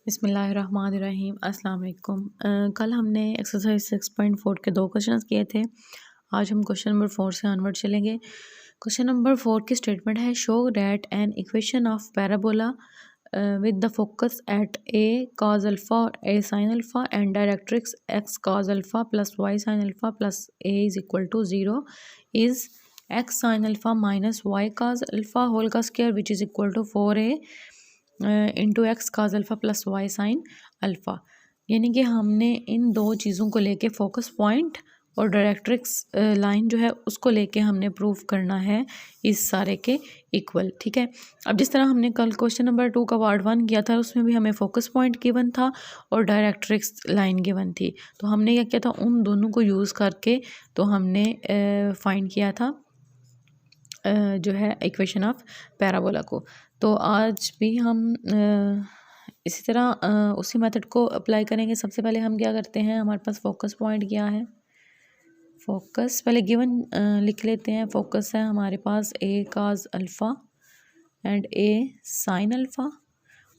बिस्मिल्लाहिर्रहमानिर्रहीम अस्सलाम वालेकुम। कल हमने एक्सरसाइज 6.4 के 2 क्वेश्चंस किए थे। आज हम क्वेश्चन नंबर 4 से ऑनवर्ड चलेंगे। क्वेश्चन नंबर 4 की स्टेटमेंट है, show that an equation of parabola with the focus at a cos alpha और a sin alpha and directrix x cos alpha plus y sin alpha plus a is equal to 0 is x sin alpha minus y cos alpha whole का square which is equal to 4a into x cos alpha plus y sine alpha. यानी कि हमने इन दो चीज़ों को लेके focus point और डायरेक्ट्रिक्स लाइन जो है उसको लेके हमने प्रूफ करना है इस सारे के इक्वल। ठीक है, अब जिस तरह हमने कल क्वेश्चन नंबर 2 का पार्ट 1 किया था उसमें भी हमें फोकस पॉइंट गिवन था और डायरेक्ट्रिक्स लाइन गिवन थी। तो हमने क्या किया था, उन दोनों को यूज़ करके तो हमने फाइंड किया था जो है इक्वेशन ऑफ पैराबोला को। तो आज भी हम इसी तरह उसी मेथड को अप्लाई करेंगे। सबसे पहले हम क्या करते हैं, हमारे पास फोकस पॉइंट क्या है, फोकस पहले गिवन लिख लेते हैं। फोकस है हमारे पास a cos alpha and a sine alpha,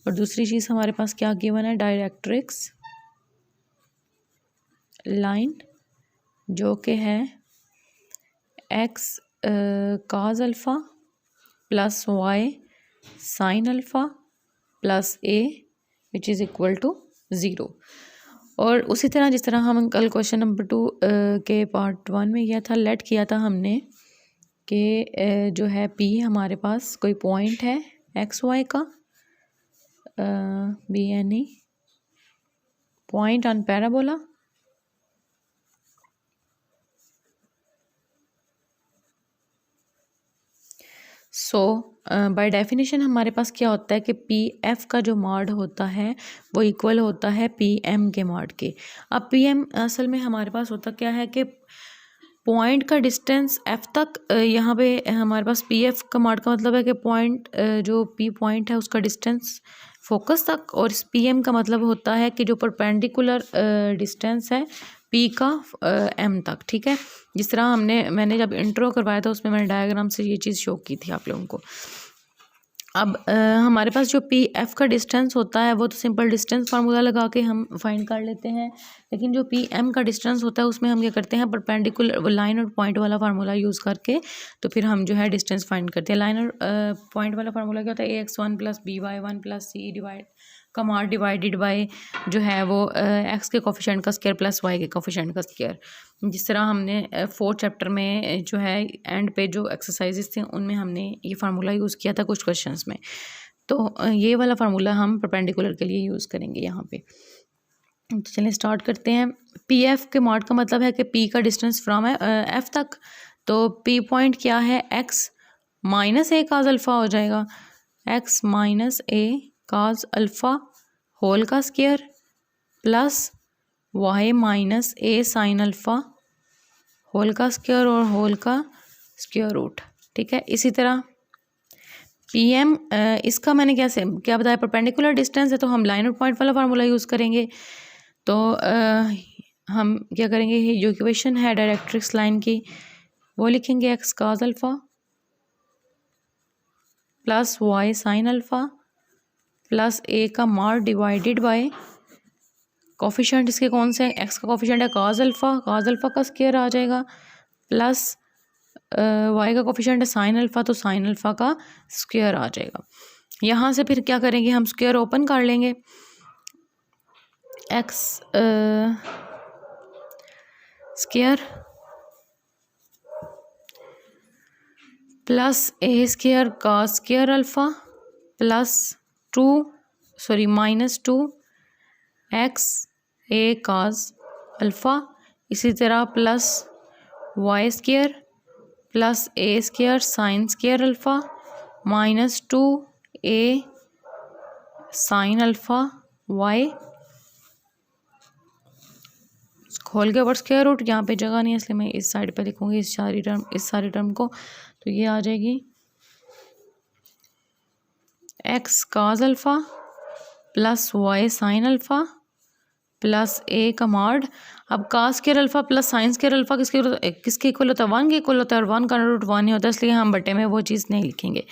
और दूसरी चीज़ हमारे पास क्या गिवन है, डायरेक्ट्रिक्स लाइन जो कि है x cos alpha plus y sine alpha plus a which is equal to 0। और उसी तरह जिस तरह हम कल क्वेश्चन नंबर 2 के पार्ट 1 में किया था, लेट किया था हमने कि जो है पी हमारे पास कोई पॉइंट है एक्स वाई का, be any point on parabola so by definition हमारे पास क्या होता है कि पी एफ का जो मॉड होता है वो इक्वल होता है पी एम के मॉड के। अब पी एम असल में हमारे पास होता क्या है कि पॉइंट का डिस्टेंस एफ तक, यहाँ पे हमारे पास पी एफ का मॉड का मतलब है कि पॉइंट जो पी पॉइंट है उसका डिस्टेंस फोकस तक, और इस पी एम का मतलब होता है कि जो परपेंडिकुलर डिस्टेंस है पी का एम तक। ठीक है, जिस तरह मैंने जब इंट्रो करवाया था उसमें मैंने डायग्राम से ये चीज़ शो की थी आप लोगों को। अब हमारे पास जो पी एफ का डिस्टेंस होता है वो तो सिंपल डिस्टेंस फार्मूला लगा के हम फाइंड कर लेते हैं, लेकिन जो पी एम का डिस्टेंस होता है उसमें हम क्या करते हैं, परपेंडिकुलर लाइन और पॉइंट वाला फार्मूला यूज़ करके तो फिर हम जो है डिस्टेंस फाइंड करते हैं। लाइन और पॉइंट वाला फार्मूला क्या होता है, AX1 plus BY1 plus C divide का मॉड डिवाइडेड बाय जो है वो एक्स के कोफिशिएंट का स्क्वायर प्लस वाई के कोफिशिएंट का स्क्वायर। जिस तरह हमने 4th चैप्टर में जो है एंड पे जो एक्सरसाइजेस थे उनमें हमने ये फार्मूला यूज़ किया था कुछ क्वेश्चंस में, तो ये वाला फार्मूला हम परपेंडिकुलर के लिए यूज़ करेंगे यहाँ पे। तो चलिए स्टार्ट करते हैं। पी एफ के मॉड का मतलब है कि पी का डिस्टेंस फ्रॉम एफ तक, तो पी पॉइंट क्या है, एक्स माइनस ए काज अल्फ़ा हो जाएगा, एक्स माइनस ए काज अल्फ़ा होल का स्क्वायर प्लस वाई माइनस ए साइन अल्फ़ा होल का स्क्वायर और होल का स्क्वायर रूट। ठीक है, इसी तरह पी एम इसका मैंने क्या बताया, परपेंडिकुलर डिस्टेंस है तो हम लाइन और पॉइंट वाला फार्मूला यूज़ करेंगे। तो हम क्या करेंगे, ये जो इक्वेशन है डायरेक्ट्रिक्स लाइन की वो लिखेंगे x cos alpha plus y sine alpha plus a का मॉड डिवाइडेड बाय कोफिशिएंट इसके कौन से, एक्स का कोफिशिएंट है काज अल्फ़ा का स्क्वायर आ जाएगा, प्लस वाई का कोफिशिएंट है साइन अल्फ़ा तो साइन अल्फ़ा का स्क्वायर आ जाएगा। यहाँ से फिर क्या करेंगे, हम स्क्वायर ओपन कर लेंगे, x square plus a square का square alpha plus minus 2 x a cos alpha, इसी तरह plus y square plus a square sine square alpha minus 2 a sine alpha y खोल के ऊपर स्क्वायर रूट, यहाँ पे जगह नहीं है इसलिए मैं इस साइड पे लिखूँगी इस सारी टर्म को, तो ये आ जाएगी x cos alpha plus y sine alpha plus a का मॉड। अब cos square alpha plus sine square alpha किसके इक्वल होता है, 1 के इक्वल होता है, और 1 का रूट 1 ही होता है, इसलिए हम बटे में वो चीज़ नहीं लिखेंगे।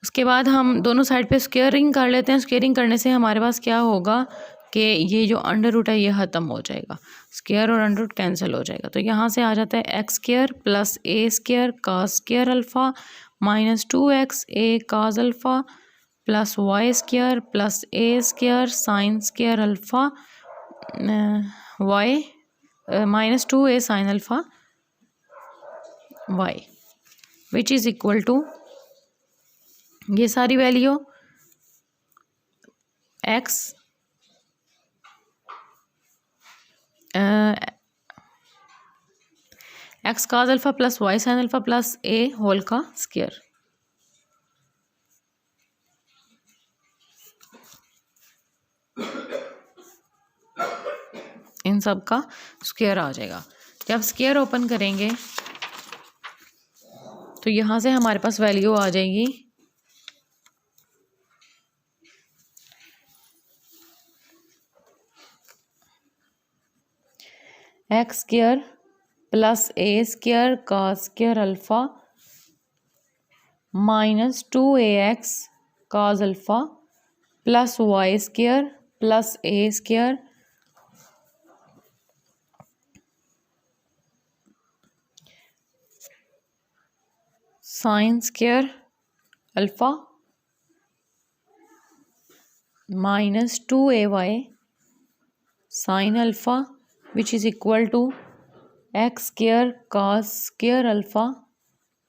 उसके बाद हम दोनों साइड पे स्क्वेयरिंग कर लेते हैं। स्क्वेयरिंग करने से हमारे पास क्या होगा कि ये जो अंडर रूट है ये ख़त्म हो जाएगा, स्क्वायर और अंडर रूट कैंसिल हो जाएगा। तो यहाँ से आ जाता है x square plus a square cos square alpha minus 2x a cos alpha plus y square plus a square sine square alpha y minus 2a sine alpha y which is equal to ये सारी value x x cos alpha plus y sine alpha plus a whole का square. इन सब का square आ जाएगा। जब square open करेंगे तो यहाँ से हमारे पास वैल्यू आ जाएगी x square plus a square cos square alpha minus 2ax cos alpha plus y square plus a square sine square alpha minus 2ay sine alpha which is equal to x square cos square alpha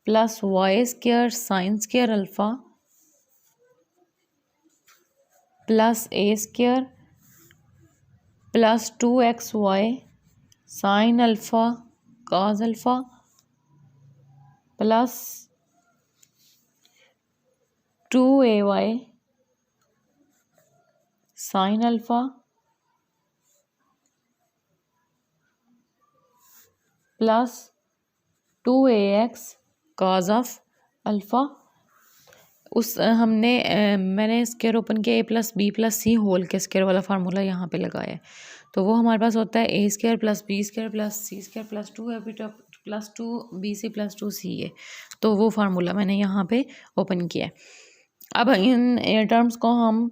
plus y square sine square alpha plus a square plus 2xy sine alpha cos alpha plus 2ay sine alpha plus 2ax cos of alpha. उस मैंने square open किया a plus B plus C whole के square वाला formula यहाँ पे लगाया है। तो वो हमारे पास होता है a square plus b square plus c square plus 2 plus 2bc plus 2ca। तो वो फार्मूला मैंने यहाँ पे ओपन किया है। अब इन टर्म्स को हम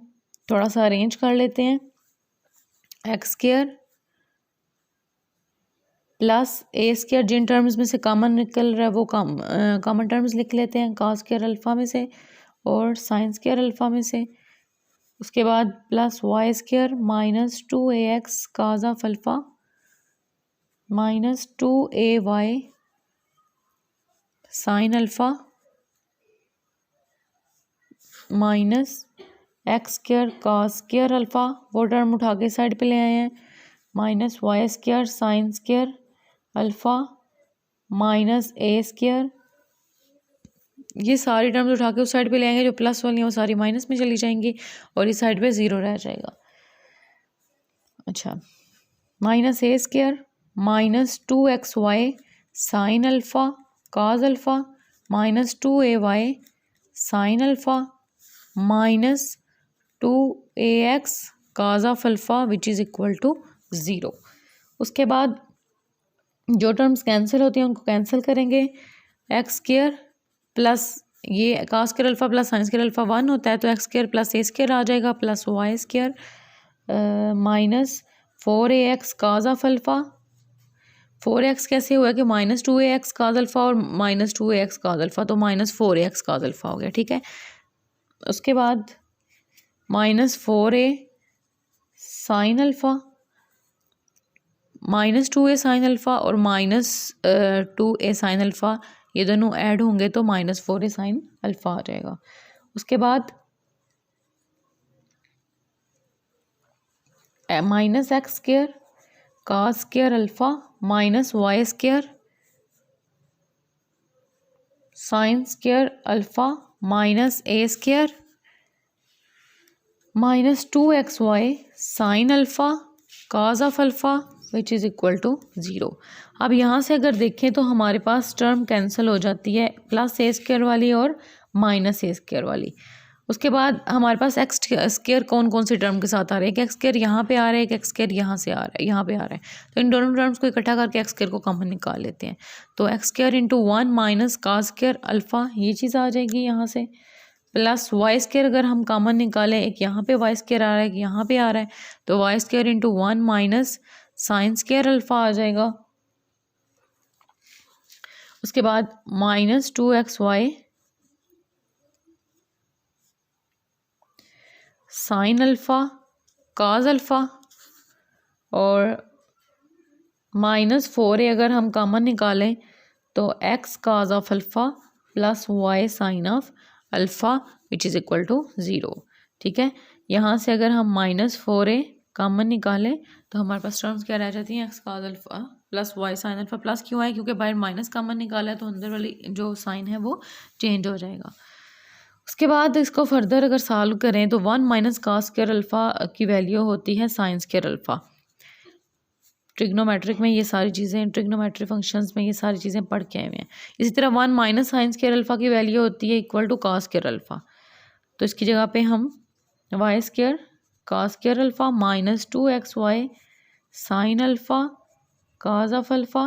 थोड़ा सा अरेंज कर लेते हैं। X square plus a square Jin terms में से कॉमन निकल रहा है वो कॉमन टर्म्स लिख लेते हैं कास स्क्वायर अल्फ़ा में से और साइन स्क्वायर अल्फ़ा में से। उसके बाद plus y square minus 2ax cos of alpha minus 2ay sine alpha minus x square cos square alpha वो टर्म उठा के साइड पे ले आए हैं minus y square sine square alpha minus a square. ये सारी टर्म्स उठा के उस साइड पे ले आएंगे, जो प्लस वाली हैं वो सारी माइनस में चली जाएंगी और इस साइड पे 0 रह जाएगा। अच्छा, minus a square minus 2xy sine alpha cos alpha minus 2ay sine alpha minus 2ax cos of alpha which is equal to 0। उसके बाद जो टर्म्स कैंसिल होती हैं उनको कैंसिल करेंगे। एक्स स्क्वायर प्लस ये cos square alpha plus sine square alpha 1 होता है, तो x square plus a square आ जाएगा plus y square minus 4ax cos of alpha. 4x कैसे हुआ कि माइनस 2ax काज अल्फ़ा और माइनस 2ax काज अल्फ़ा, तो माइनस 4ax काज अल्फ़ा हो गया। ठीक है, उसके बाद minus 4a sine alpha minus 2a sine alpha और माइनस 2a साइन अल्फ़ा, ये दोनों ऐड होंगे तो माइनस 4a साइन अल्फ़ा आ जाएगा। उसके बाद minus x square cos square alpha minus y square sine square alpha minus a square minus 2xy sine alpha cos of alpha which is equal to 0। अब यहाँ से अगर देखें तो हमारे पास टर्म कैंसिल हो जाती है, प्लस ए स्क्वायर वाली और माइनस ए स्क्वायर वाली। उसके बाद हमारे पास एक्स स्क्वायर कौन कौन सी टर्म के साथ आ रहे हैं, एक एक्स स्क्वायर यहाँ पे आ रहा है, एक एक्स स्क्वायर यहाँ से आ रहा है, यहाँ पे आ रहा है। तो इन दोनों टर्म्स को इकट्ठा करके एक्स स्क्वायर को कॉमन निकाल लेते हैं। तो x square into 1 minus cos square alpha, ये चीज़ आ जाएगी यहाँ से। प्लस वाई स्क्वायर अगर हम कॉमन निकालें, एक यहाँ पे वाई स्क्वायर आ रहा है, एक यहाँ पे आ रहा है, तो y square into 1 minus sine square alpha आ जाएगा। उसके बाद minus 2xy sine alpha cos alpha और माइनस 4a अगर हम कॉमन निकालें तो x cos of alpha plus y sine of alpha which is equal to 0। ठीक है, यहाँ से अगर हम माइनस 4a कॉमन निकालें तो हमारे पास टर्म्स क्या रह जाती हैं, x काज alpha plus y sign alpha. Plus क्यों है, क्योंकि बाहर माइनस कॉमन निकाला है तो अंदर वाली जो साइन है वो चेंज हो जाएगा। उसके बाद इसको फर्दर अगर सॉल्व करें तो 1 माइनस काज स्क्वायर अल्फ़ा की वैल्यू होती है साइन स्क्वायर अल्फ़ा। ट्रिग्नोमेट्रिक में ये सारी चीज़ें, ट्रिग्नोमेट्रिक फंक्शंस में ये सारी चीज़ें पढ़ के आए हुए हैं। इसी तरह 1 माइनस साइन स्क्वायर अल्फ़ा की वैल्यू होती है equal to cos square alpha. तो इसकी जगह पे हम y square cos square alpha minus 2xy sine alpha cos of alpha,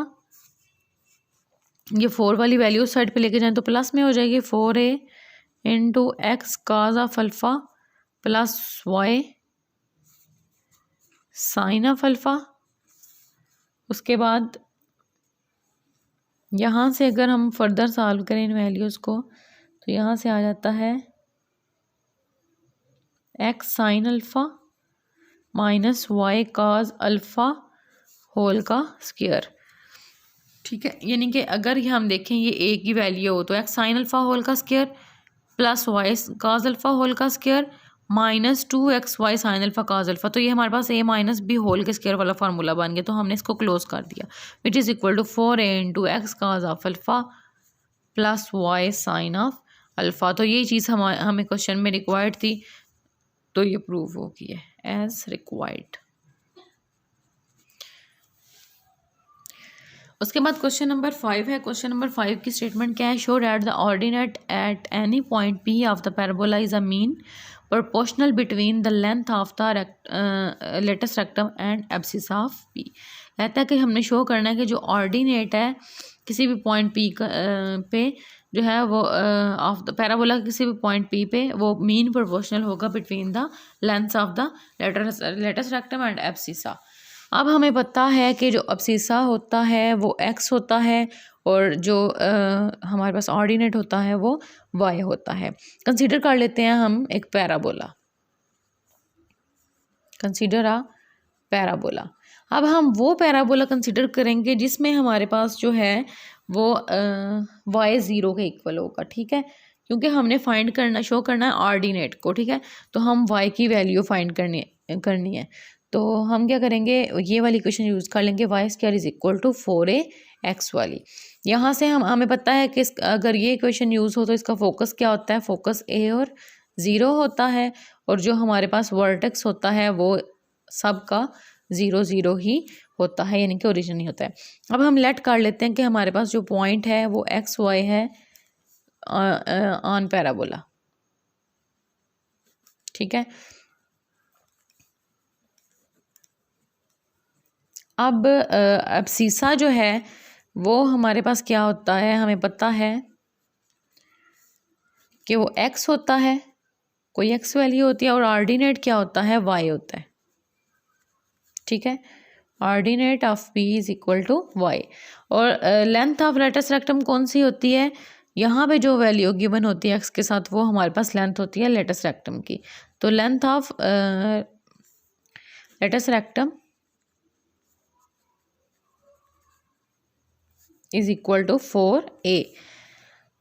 ये 4 वाली वैल्यू उस साइड पे लेके जाएं तो प्लस में हो जाएगी 4a into x cos of alpha plus y sine of alpha. उसके बाद यहाँ से अगर हम फर्दर सॉल्व करें इन वैल्यूज़ को तो यहाँ से आ जाता है x sine alpha minus y cos alpha whole का स्क्वायर। ठीक है, यानी कि अगर हम देखें ये ए की वैल्यू हो तो एक्स साइन अल्फ़ा होल का square plus y cos alpha whole का square minus 2xy sine alpha cos alpha. तो ये हमारे पास a माइनस बी होल के स्क्वायर वाला फार्मूला बन गया, तो हमने इसको क्लोज कर दिया which is equal to 4a into x cos of alpha plus y sine of alpha. तो ये चीज़ हमें क्वेश्चन में रिक्वायर्ड थी, तो ये प्रूव हो गई है एज रिक्वायर्ड। उसके बाद क्वेश्चन नंबर 5 है। क्वेश्चन नंबर 5 की स्टेटमेंट क्या है, show that the ordinate at any point P of the parabola is a mean proportional between the length of the latus rectum and abscess of P. कहता है कि हमने show करना है कि जो ऑर्डिनेट है किसी भी पॉइंट पी पे जो है वो ऑफ द पैराबोला किसी भी पॉइंट पी पे वो मीन प्रोपोर्शनल होगा between the lengths of the latus rectum and abscissa. अब हमें पता है कि जो अब्सिसा होता है वो x होता है और जो हमारे पास ऑर्डिनेट होता है वो y होता है। कंसीडर कर लेते हैं हम एक पैराबोला, कंसीडर अ पैराबोला। अब हम वो पैराबोला कंसीडर करेंगे जिसमें हमारे पास जो है वो y 0 के इक्वल होगा। ठीक है, क्योंकि हमने फाइंड करना शो करना है ऑर्डिनेट को। ठीक है, तो हम y की वैल्यू फाइंड करनी है। तो हम क्या करेंगे, ये वाली इक्वेशन यूज़ कर लेंगे y square is equal to 4a x वाली। यहाँ से हमें पता है कि अगर ये इक्वेशन यूज़ हो तो इसका फोकस क्या होता है, फोकस a और 0 होता है और जो हमारे पास वर्टेक्स होता है वो सब का 0 0 ही होता है, यानी कि ओरिजिन ही होता है। अब हम लेट कर लेते हैं कि हमारे पास जो पॉइंट है वो एक्स वाई है ऑन पैराबोला। ठीक है, अब अब्सिसा जो है वो हमारे पास क्या होता है, हमें पता है कि वो x होता है, कोई x वैल्यू होती है और ऑर्डिनेट क्या होता है, y होता है। ठीक है, ordinate of p is equal to y। और लेंथ ऑफ लेटेस्ट रेक्टम कौन सी होती है, यहाँ पे जो वैल्यू गिवन होती है x के साथ वो हमारे पास लेंथ होती है लेटेस्ट रेक्टम की। तो length of latus rectum is equal to 4a।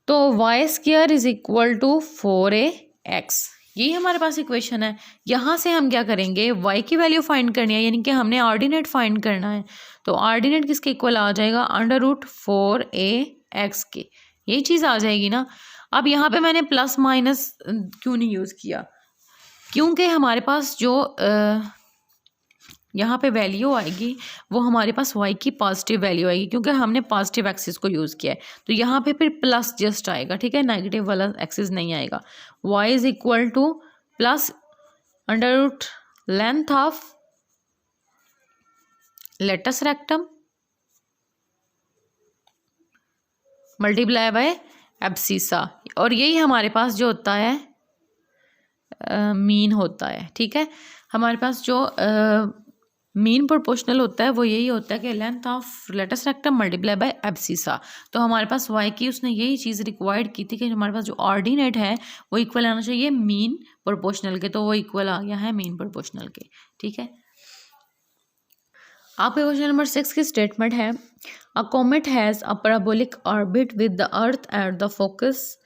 तो y square is equal to 4ax, यही हमारे पास इक्वेशन है। यहाँ से हम क्या करेंगे, y की वैल्यू फाइंड करनी है, यानी कि हमने ऑर्डिनेट फाइंड करना है। तो ऑर्डिनेट किसके इक्वल आ जाएगा, अंडर रूट 4ax के, यही चीज़ आ जाएगी ना। अब यहाँ पे मैंने प्लस माइनस क्यों नहीं यूज़ किया, क्योंकि हमारे पास जो यहाँ पे वैल्यू आएगी वो हमारे पास y की पॉजिटिव वैल्यू आएगी, क्योंकि हमने पॉजिटिव एक्सिस को यूज़ किया है। तो यहाँ पे फिर प्लस जस्ट आएगा। ठीक है, नेगेटिव वाला एक्सिस नहीं आएगा। y is equal to plus under root length of latus rectum multiply by abscissa, और यही हमारे पास जो होता है मीन होता है, ठीक है। हमारे पास जो मीन प्रोपोर्शनल होता है वो यही होता है कि length of latus rectum multiply by abscissa. तो हमारे पास वाई की उसने यही चीज़ रिक्वायर्ड की थी कि हमारे पास जो ऑर्डिनेट है वो इक्वल आना चाहिए मीन प्रोपोर्शनल के, तो वो इक्वल आ गया है मीन प्रोपोर्शनल के, ठीक है। आपके क्वेश्चन नंबर 6 की स्टेटमेंट है a comet has a parabolic orbit with the earth at the focus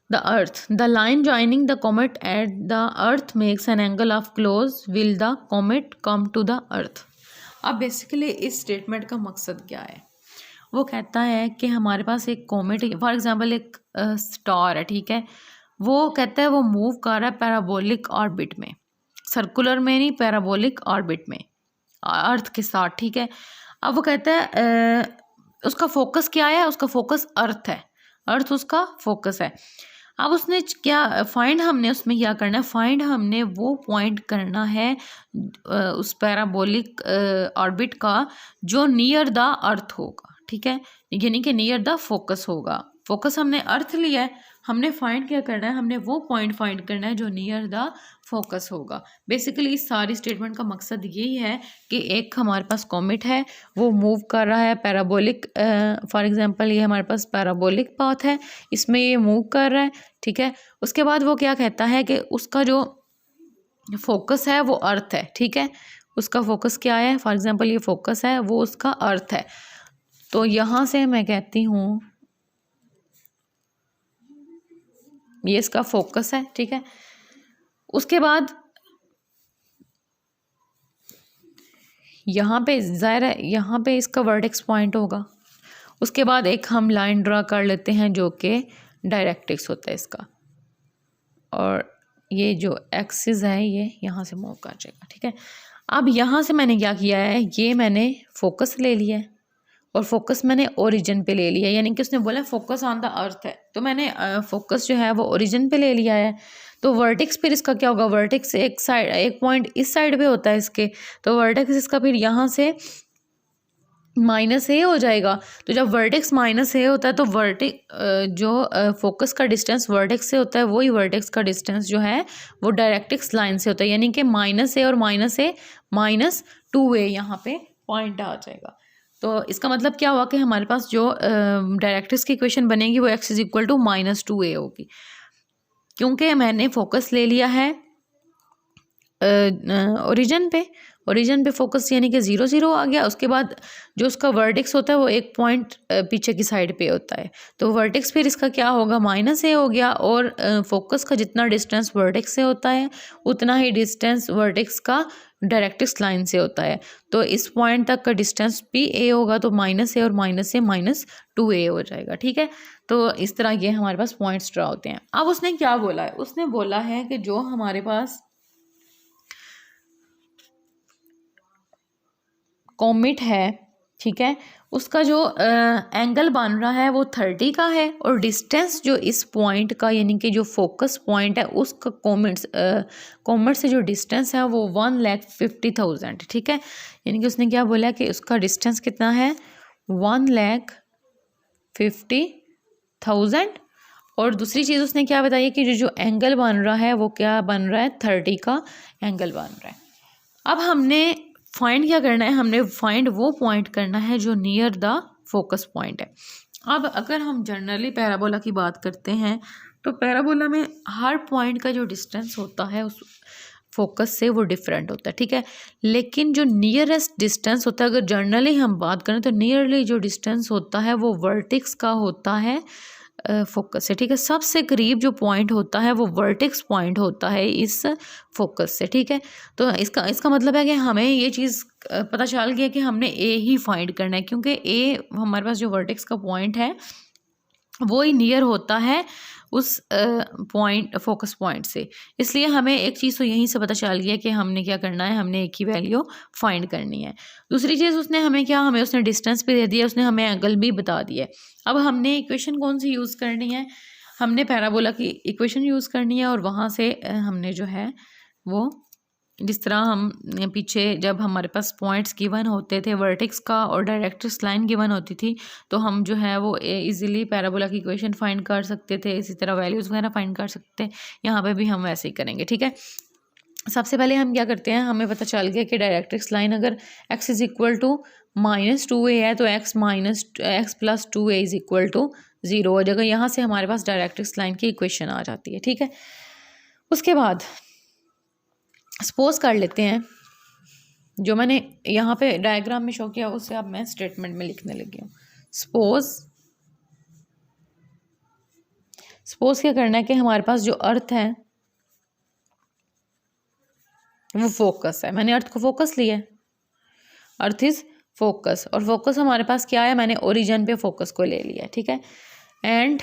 the earth, the line joining the comet at the earth makes an angle of close, will the comet come to the earth। अब basically इस statement का मकसद क्या है? वो कहता है कि हमारे पास एक कॉमेट, फॉर एग्जांपल एक स्टार है, ठीक है। वो कहता है वो मूव कर रहा है पैराबोलिक ऑर्बिट में, सर्कुलर में नहीं, पैराबोलिक ऑर्बिट में अर्थ के साथ, ठीक है। अब वो कहता है उसका फोकस क्या है? उसका फोकस अर्थ है, अर्थ उसका फोकस है। अब उसने क्या फाइंड, हमने उसमें क्या करना है? फाइंड हमने वो पॉइंट करना है उस पैराबोलिक ऑर्बिट का जो नियर द अर्थ होगा, ठीक है, यानी कि नियर द फोकस होगा। फोकस हमने अर्थ लिया है, हमने फाइंड क्या करना है? हमने वो पॉइंट फाइंड करना है जो नियर द फोकस होगा। बेसिकली इस सारी स्टेटमेंट का मकसद यही है कि एक हमारे पास कॉमेट है, वो मूव कर रहा है पैराबोलिक, फॉर एग्जांपल ये हमारे पास पैराबोलिक पाथ है, इसमें ये मूव कर रहा है, ठीक है। उसके बाद वो क्या कहता है कि उसका जो फोकस है वो अर्थ है, ठीक है। उसका फोकस क्या है? फॉर एग्जांपल ये फोकस है, वो उसका अर्थ है। तो यहाँ से मैं कहती हूँ ये इसका फोकस है, ठीक है। उसके बाद यहाँ पे ज़ाहिर है यहाँ पे इसका वर्टेक्स पॉइंट होगा। उसके बाद एक हम लाइन ड्रा कर लेते हैं जो कि डायरेक्ट्रिक्स होता है इसका, और ये जो एक्सिस है ये यहाँ से मूव कर जाएगा, ठीक है। अब यहाँ से मैंने क्या किया है? ये मैंने फोकस ले लिया है और फोकस मैंने ओरिजिन पे ले लिया है, यानी कि उसने बोला फोकस ऑन द अर्थ है, तो मैंने फोकस जो है वो ओरिजिन पे ले लिया है। तो वर्टेक्स फिर इसका क्या होगा? वर्टेक्स एक साइड, एक पॉइंट इस साइड पे होता है इसके, तो वर्टेक्स इसका फिर यहाँ से -a हो जाएगा। तो जब वर्टेक्स -a होता है तो जो फोकस का डिस्टेंस वर्टेक्स से होता है वही वर्टेक्स का डिस्टेंस जो है वो डायरेक्ट्रिक्स लाइन से होता है, यानी कि -a और -a -2a यहाँ पे पॉइंट आ जाएगा। तो इसका मतलब क्या हुआ कि हमारे पास जो डायरेक्ट्रिक्स की इक्वेशन बनेगी वो x = -2a होगी, क्योंकि मैंने फोकस ले लिया है ओरिजिन पे फोकस, यानी कि 0 0 आ गया। उसके बाद जो उसका वर्टेक्स होता है वो एक पॉइंट पीछे की साइड पे होता है, तो वर्टेक्स फिर इसका क्या होगा? -a हो गया, और फोकस का जितना डिस्टेंस वर्टेक्स से होता है उतना ही डिस्टेंस वर्टेक्स का डायरेक्ट्रिक्स लाइन से होता है। तो इस पॉइंट तक का डिस्टेंस भी a होगा, तो -a और -a -2a हो जाएगा, ठीक है। तो इस तरह ये हमारे पास पॉइंट्स ड्रा होते हैं। अब उसने क्या बोला है? उसने बोला है कि जो हमारे पास कॉमेट है, ठीक है, उसका जो एंगल बन रहा है वो 30 का है, और डिस्टेंस जो इस पॉइंट का, यानी कि जो फोकस पॉइंट है उसका कॉमेट से जो डिस्टेंस है वो 1,50,000, ठीक है। यानी कि उसने क्या बोला कि उसका डिस्टेंस कितना है? 1,50,000। और दूसरी चीज़ उसने क्या बताई कि जो एंगल बन रहा है वो क्या बन रहा है? 30 का एंगल बन रहा है। अब हमने फाइंड क्या करना है? हमने फाइंड वो पॉइंट करना है जो नियर द फोकस पॉइंट है। अब अगर हम जनरली पैराबोला की बात करते हैं तो पैराबोला में हर पॉइंट का जो डिस्टेंस होता है उस फोकस से वो डिफरेंट होता है, ठीक है। लेकिन जो नियरेस्ट डिस्टेंस होता है, अगर जनरली हम बात करें तो नियरली जो डिस्टेंस होता है वो वर्टेक्स का होता है फोकस से, ठीक है। सबसे करीब जो पॉइंट होता है वो वर्टेक्स पॉइंट होता है इस फोकस से, ठीक है। तो इसका मतलब है कि हमें ये चीज़ पता चल गया कि हमने ए ही फाइंड करना है, क्योंकि ए हमारे पास जो वर्टेक्स का पॉइंट है वो ही नियर होता है उस पॉइंट फोकस पॉइंट से। इसलिए हमें एक चीज़ तो यहीं से पता चल गया कि हमने क्या करना है, हमने एक ही वैल्यू फाइंड करनी है। दूसरी चीज़ उसने हमें उसने डिस्टेंस भी दे दिया, उसने हमें एंगल भी बता दिया। अब हमने इक्वेशन कौन सी यूज़ करनी है? हमने पैराबोला की इक्वेशन यूज़ करनी है, और वहाँ से हमने जो है वो जिस तरह हम पीछे जब हमारे पास पॉइंट्स गिवन होते थे वर्टेक्स का और डायरेक्ट्रिक्स लाइन गिवन होती थी, तो हम जो है वो इजीली पैराबोला की इक्वेशन फाइंड कर सकते थे, इसी तरह वैल्यूज़ वगैरह फाइंड कर सकते हैं। यहाँ पे भी हम वैसे ही करेंगे, ठीक है। सबसे पहले हम क्या करते हैं, हमें पता चल गया कि डायरेक्ट्रिक्स लाइन अगर x is equal to -2a है तो x plus 2a is equal to 0 हो जाएगा। यहाँ से हमारे पास डायरेक्ट्रिक्स लाइन की इक्वेशन आ जाती है, ठीक है। उसके बाद सपोज कर लेते हैं, जो मैंने यहाँ पे डायग्राम में शो किया उससे अब मैं स्टेटमेंट में लिखने लगी हूँ। सपोज क्या करना है कि हमारे पास जो अर्थ है वो फोकस है। मैंने अर्थ को फोकस लिया है, अर्थ इज फोकस, और फोकस हमारे पास क्या है, मैंने ओरिजिन पे फोकस को ले लिया, ठीक है। एंड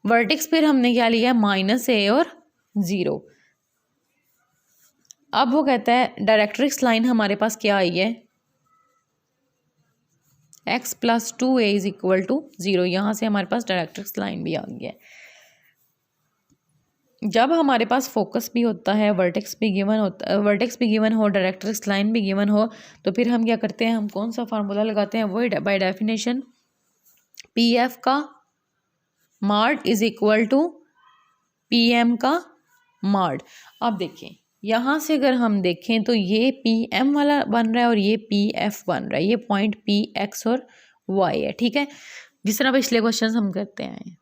वर्टेक्स पर हमने क्या लिया है, -a और 0। अब वो कहता है डायरेक्ट्रिक्स लाइन हमारे पास क्या आई है, x plus 2a is equal to 0। यहाँ से हमारे पास डायरेक्ट्रिक्स लाइन भी आ गई है। जब हमारे पास फोकस भी होता है, वर्टेक्स भी गिवन हो, डायरेक्ट्रिक्स लाइन भी गिवन हो, तो फिर हम क्या करते हैं, हम कौन सा फार्मूला लगाते हैं, वही बाय डेफिनेशन पी एफ का mod is equal to P M का मॉड। अब देखिए यहाँ से अगर हम देखें तो ये पी एम वाला बन रहा है और ये पी एफ बन रहा है, ये पॉइंट पी एक्स और वाई है, ठीक है, जिस तरह पिछले क्वेश्चन हम करते हैं।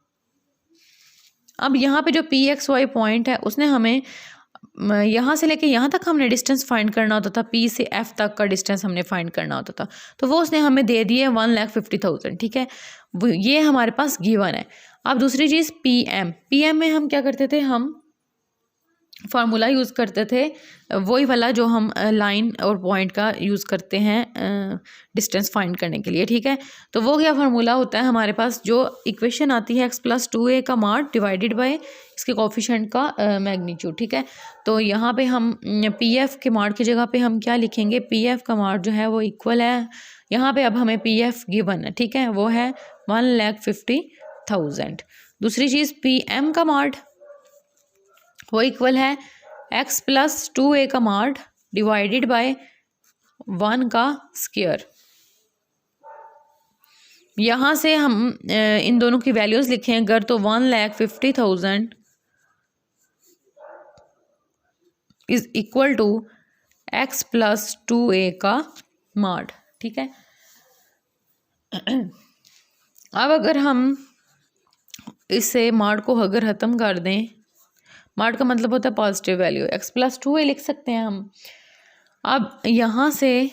अब यहाँ पे जो पी एक्स वाई पॉइंट है उसने हमें यहाँ से लेके यहाँ तक हमने डिस्टेंस फाइंड करना होता था, पी से एफ तक का डिस्टेंस हमने फाइंड करना होता था, तो वो उसने हमें दे दिए 1,50,000, ठीक है, ये हमारे पास गिवन है। अब दूसरी चीज़ पी एम में हम क्या करते थे, हम फार्मूला यूज़ करते थे वही वाला जो हम लाइन और पॉइंट का यूज़ करते हैं डिस्टेंस फाइंड करने के लिए, ठीक है। तो वो क्या फार्मूला होता है, हमारे पास जो इक्वेशन आती है x प्लस 2a का मॉड डिवाइडेड बाय इसके कोफिशिएंट का मैग्नीट्यूड, ठीक है। तो यहाँ पे हम पी एफ के मॉड की जगह पे हम क्या लिखेंगे, पी एफ का मॉड जो है वो इक्वल है, यहाँ पे अब हमें पी एफ गिवन है, ठीक है, वो है 1,50,000। दूसरी चीज़ पी एम का मॉड वो इक्वल है x प्लस 2a का मॉड डिवाइडेड बाय 1 का स्क्वायर। यहाँ से हम इन दोनों की वैल्यूज़ लिखें अगर, तो 1,50,000 is equal to x plus 2a का मॉड, ठीक है। अब अगर हम इसे मॉड को अगर ख़त्म कर दें, मॉड का मतलब होता है positive value, x plus 2a लिख सकते हैं हम। अब यहाँ से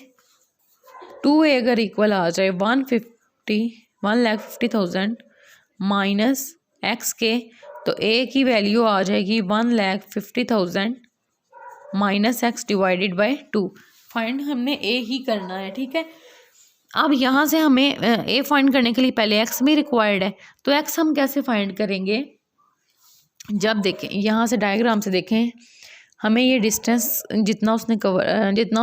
2a अगर इक्वल आ जाए 1,50,000 माइनस x के, तो a की वैल्यू आ जाएगी 1,50,000 minus x divided by 2। Find हमने a ही करना है, ठीक है। अब यहाँ से हमें a फाइंड करने के लिए पहले x भी रिक्वायर्ड है, तो x हम कैसे फाइंड करेंगे, जब देखें यहाँ से डायग्राम से देखें, हमें ये डिस्टेंस जितना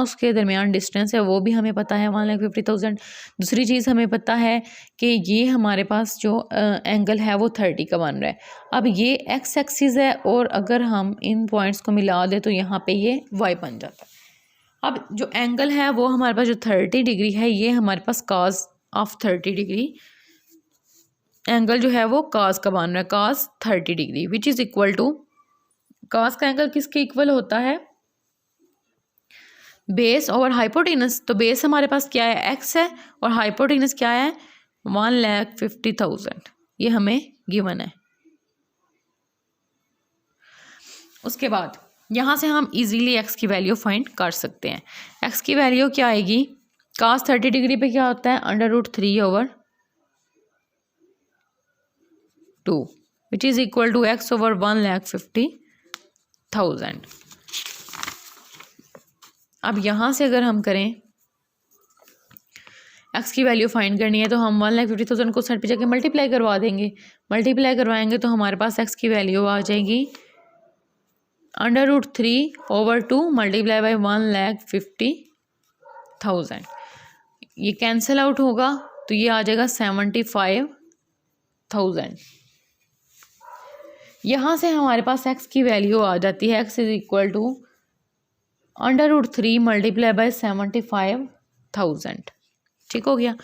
उसके दरमियान डिस्टेंस है वो भी हमें पता है 1,50,000। दूसरी चीज़ हमें पता है कि ये हमारे पास जो एंगल है वो 30 का बन रहा है। अब ये एक्स एक्सिस है और अगर हम इन पॉइंट्स को मिला दें तो यहाँ पे ये वाई बन जाता है। अब जो एंगल है वो हमारे पास जो 30 डिग्री है, ये हमारे पास कॉस ऑफ 30 डिग्री एंगल जो है वो कॉस का बन रहा है, cos 30 degree, which is equal to, cos का एंगल किसके इक्वल होता है, बेस ओवर हाइपोटेनस। तो बेस हमारे पास क्या है, x है, और हाइपोटेनस क्या है 1,50,000, ये हमें गिवन है। उसके बाद यहाँ से हम इजीली x की वैल्यू फाइंड कर सकते हैं। x की वैल्यू क्या आएगी, कॉस 30 डिग्री पे क्या होता है √3/2 which is equal to x over 1,50,000। अब यहाँ से अगर हम करें x की वैल्यू फाइंड करनी है तो हम 1,50,000 को साइड पे जाके मल्टीप्लाई करवा देंगे। मल्टीप्लाई करवाएंगे तो हमारे पास x की वैल्यू आ जाएगी √3/2 मल्टीप्लाई बाई 1,50,000। ये कैंसिल आउट होगा तो ये आ जाएगा 75,000। यहाँ से हमारे पास x की वैल्यू आ जाती है, x is equal to √3 multiply by 75,000। ठीक हो गया।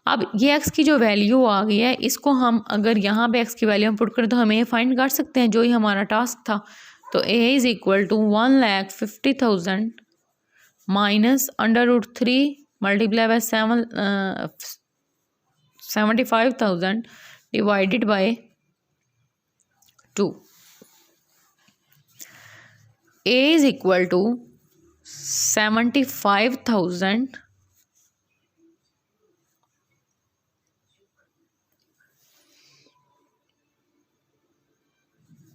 अब ये x की जो वैल्यू आ गई है, इसको हम अगर यहाँ पे x की वैल्यू हम पुट करें तो हमें फाइंड कर सकते हैं, जो ही हमारा टास्क था। तो a is equal to 1,50,000 minus √3 multiply by 75,000 divided by 2। a is equal to 75,000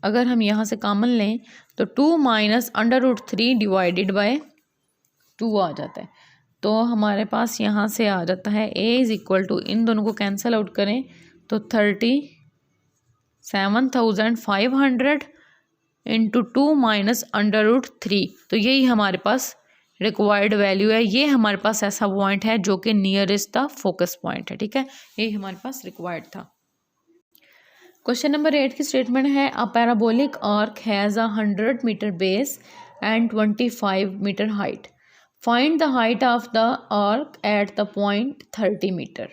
अगर हम यहाँ से कॉमन लें तो 2 माइनस √3 डिवाइडेड बाय 2 आ जाता है। तो हमारे पास यहाँ से आ जाता है a इज़ इक्वल टू, इन दोनों को कैंसिल आउट करें तो 37,500 इंटू 2 माइनस √3। तो यही हमारे पास रिक्वायर्ड वैल्यू है। ये हमारे पास ऐसा पॉइंट है जो कि नियरेस्ट द फोकस पॉइंट है। ठीक है, यही हमारे पास रिक्वायर्ड था। क्वेश्चन नंबर 8 की स्टेटमेंट है, a parabolic arc has a 100 metre base and 25 metre height. Find the height of the arc at the point 30 metre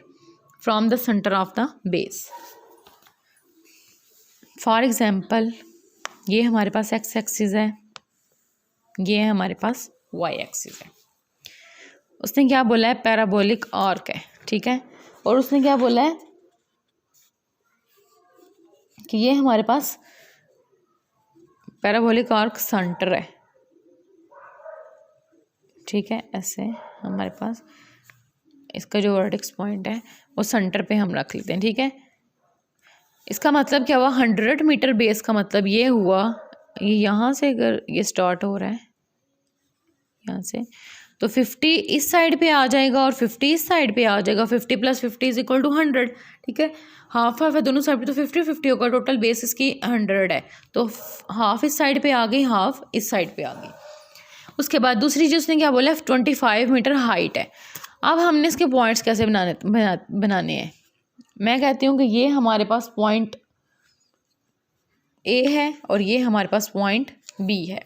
from the centre of the base. For example, ये हमारे पास x axis है, ये हमारे पास y axis है। उसने क्या बोला है, पैराबोलिक आर्क है। ठीक है, और उसने क्या बोला है कि ये हमारे पास पैराबोलिक आर्क सेंटर है। ठीक है, ऐसे हमारे पास इसका जो वर्टेक्स पॉइंट है वो सेंटर पे हम रख लेते हैं। ठीक है, इसका मतलब क्या हुआ, 100 मीटर बेस का मतलब ये हुआ, ये यहाँ से अगर ये स्टार्ट हो रहा है यहाँ से, तो 50 इस साइड पे आ जाएगा और 50 इस साइड पे आ जाएगा। 50 + 50 इज इक्वल टू 100। ठीक है, हाफ हाफ है दोनों साइड पे, तो 50-50 होगा। टोटल बेस इसकी 100 है, तो हाफ इस साइड पे आ गई, हाफ इस साइड पे आ गई। उसके बाद दूसरी चीज़ उसने क्या बोला, 25 मीटर हाइट है। अब हमने इसके पॉइंट्स कैसे बनाने हैं। मैं कहती हूँ कि ये हमारे पास पॉइंट ए है और ये हमारे पास पॉइंट बी है।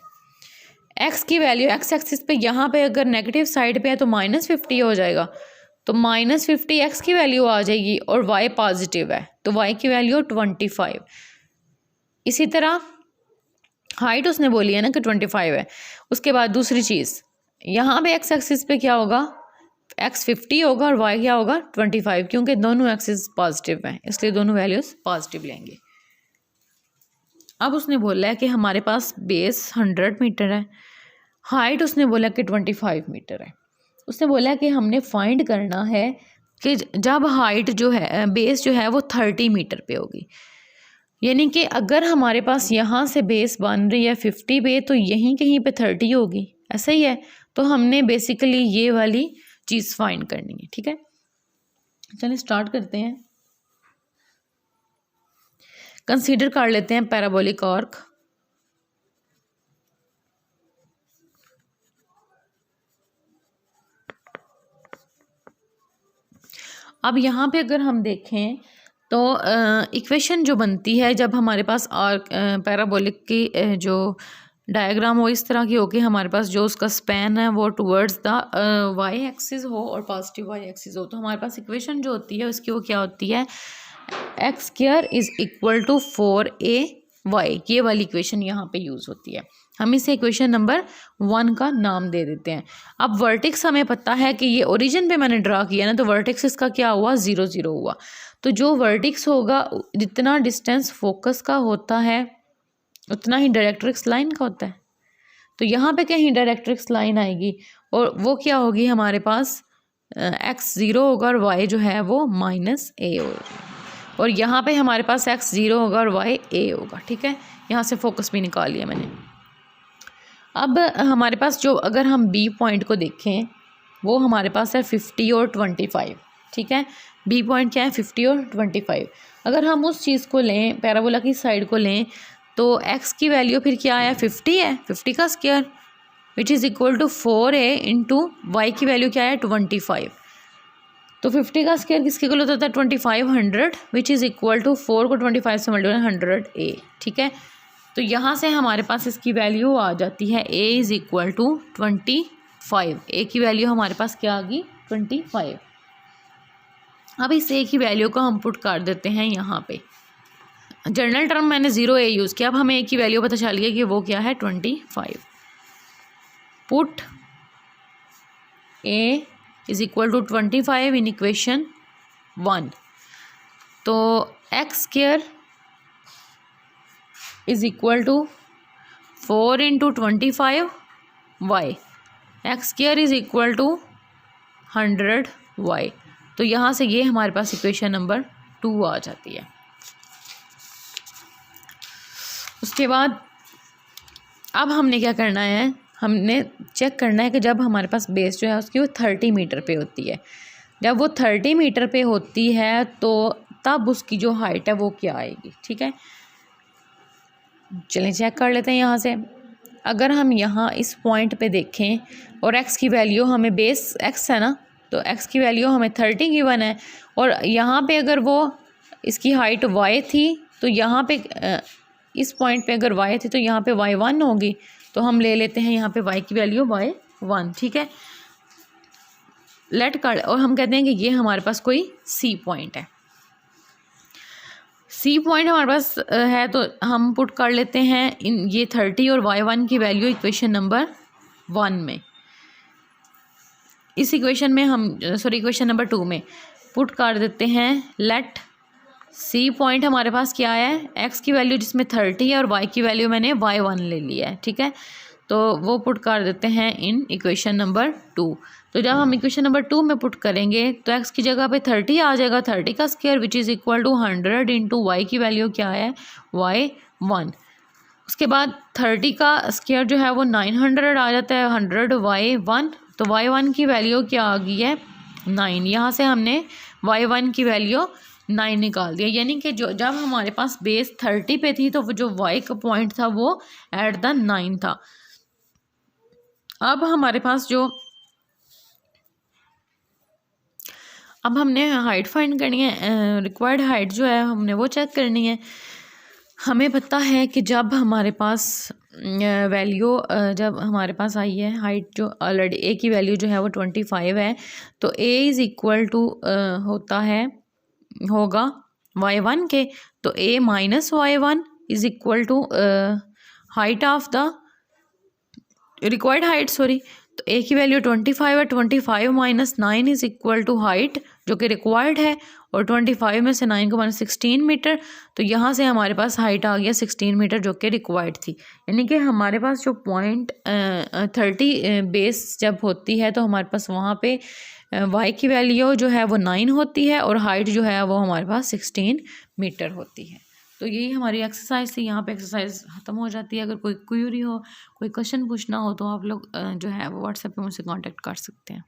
एक्स की वैल्यू एक्स एक्सिस पे यहाँ पे अगर नेगेटिव साइड पे है तो -50 हो जाएगा, तो -50 एक्स की वैल्यू आ जाएगी, और वाई पॉजिटिव है तो वाई की वैल्यू 25। इसी तरह हाइट उसने बोली है ना कि 25 है। उसके बाद दूसरी चीज़, यहाँ पे एक्स एक्सिस पे क्या होगा, x 50 होगा और y क्या होगा 25, क्योंकि दोनों एक्सिस पॉजिटिव हैं, इसलिए दोनों वैल्यूज पॉजिटिव लेंगे। अब उसने बोला है कि हमारे पास बेस 100 मीटर है, हाइट उसने बोला कि 25 मीटर है। उसने बोला कि हमने फाइंड करना है कि जब हाइट जो है, बेस जो है वो 30 मीटर पे होगी, यानी कि अगर हमारे पास यहाँ से बेस बन रही है 50 पे, तो यहीं कहीं पे 30 होगी, ऐसा ही है। तो हमने बेसिकली ये वाली चीज़ फाइंड करनी है। ठीक है, चलिए स्टार्ट करते हैं। कंसीडर कर लेते हैं पैराबोलिक आर्क। अब यहाँ पे अगर हम देखें तो इक्वेशन जो बनती है जब हमारे पास आर्क पैराबोलिक की जो डायग्राम हो इस तरह की हो कि हमारे पास जो उसका स्पैन है वो टुवर्ड्स द वाई एक्सिस हो और पॉजिटिव वाई एक्सिस हो, तो हमारे पास इक्वेशन जो होती है उसकी वो क्या होती है, x² is equal to 4ay। ये वाली इक्वेशन यहाँ पे यूज़ होती है। हम इसे इक्वेशन नंबर 1 का नाम दे देते हैं। अब वर्टेक्स हमें पता है कि ये ओरिजिन पे मैंने ड्रा किया ना, तो वर्टेक्स इसका क्या हुआ, 0 0 हुआ। तो जो वर्टेक्स होगा, जितना डिस्टेंस फोकस का होता है उतना ही डायरेक्ट्रिक्स लाइन का होता है। तो यहाँ पे कहीं डायरेक्ट्रिक्स लाइन आएगी और वो क्या होगी, हमारे पास x 0 होगा और y जो है वो -a होगा, और यहाँ पे हमारे पास x 0 होगा और y a होगा। ठीक है, यहाँ से फोकस भी निकाल लिया मैंने। अब हमारे पास जो, अगर हम b पॉइंट को देखें, वो हमारे पास है 50 और 25। ठीक है, b पॉइंट क्या है, 50 और 25। अगर हम उस चीज़ को लें, पैराबोला की साइड को लें, तो x की वैल्यू फिर क्या है, 50 है, 50 का square which is equal to 4a into y की वैल्यू क्या है 25। तो 50 का स्क्वायर किसके इक्वल होता है 2500 विच इज़ इक्वल टू 4 को 25 से मल्टीप्लाई 100a। ठीक है, तो यहाँ से हमारे पास इसकी वैल्यू आ जाती है a इज़ इक्वल टू 25। ए की वैल्यू हमारे पास क्या आ गई 25। अब इस a की वैल्यू को हम पुट कर देते हैं यहाँ पे। जनरल टर्म मैंने 0a यूज़ किया, अब हमें a की वैल्यू पता चल गई कि वो क्या है 25। Put a is equal to 25 in equation 1। तो x square is equal to 4 into 25 y, x square is equal to 100 y. तो यहाँ से ये हमारे पास इक्वेशन नंबर 2 आ जाती है। उसके बाद अब हमने क्या करना है, हमने चेक करना है कि जब हमारे पास बेस जो है उसकी वो 30 मीटर पे होती है। जब वो 30 मीटर पे होती है तो तब उसकी जो हाइट है वो क्या आएगी। ठीक है, चलिए चेक कर लेते हैं यहाँ से। अगर हम यहाँ इस पॉइंट पे देखें और x की वैल्यू हमें बेस x है ना, तो x की वैल्यू हमें 30 गिवन है और यहाँ पे अगर वो इसकी हाइट y थी तो यहाँ पे इस पॉइंट पे अगर y थी तो यहाँ पे y1 होगी। तो हम ले लेते हैं यहाँ पे y की वैल्यू y1। ठीक है, लेट कर, और हम कहते हैं कि ये हमारे पास कोई C पॉइंट है। C पॉइंट हमारे पास है तो हम पुट कर लेते हैं इन ये 30 और y1 की वैल्यू इक्वेशन नंबर 1 में। इस इक्वेशन में हम इक्वेशन नंबर 2 में पुट कर देते हैं। लेट C पॉइंट हमारे पास क्या है, x की वैल्यू जिसमें 30 है और y की वैल्यू मैंने y1 ले लिया है। ठीक है, तो वो पुट कर देते हैं इन इक्वेशन नंबर 2। तो जब हम इक्वेशन नंबर 2 में पुट करेंगे तो x की जगह पे 30 आ जाएगा, 30 का square which is equal to 100 into y की वैल्यू क्या है y1। उसके बाद 30 का स्क्वायर जो है वो 900 आ जाता है, 100 y1, तो y1 की वैल्यू क्या आ गई है 9। यहाँ से हमने y1 की वैल्यू 9 निकाल दिया, यानी कि जो जब हमारे पास बेस 30 पे थी तो जो y का पॉइंट था वो एट द 9 था। अब हमारे पास अब हमने हाइट फाइंड करनी है, रिक्वायर्ड हाइट जो है हमने वो चेक करनी है। हमें पता है कि जब हमारे पास वैल्यू जब हमारे पास आई है हाइट जो ऑलरेडी a की वैल्यू जो है वो 25 है, तो a इज़ इक्वल टू होगा y1 के, तो a minus y1 is equal to height of the required height तो a की वैल्यू 25 है, 25 minus 9 is equal to height जो कि रिक्वायर्ड है, और 25 में से 9 को माइनस 16 मीटर। तो यहाँ से हमारे पास हाइट आ गया 16 मीटर जो कि रिक्वायर्ड थी। यानी कि हमारे पास जो पॉइंट 30 बेस जब होती है तो हमारे पास वहाँ पे y की वैल्यू जो है वो 9 होती है और हाइट जो है वो हमारे पास 16 मीटर होती है। तो यही हमारी एक्सरसाइज थी। यहाँ पे एक्सरसाइज ख़त्म हो जाती है। अगर कोई क्वेरी हो, कोई क्वेश्चन पूछना हो तो आप लोग जो है वो व्हाट्सएप पे मुझसे कांटेक्ट कर सकते हैं।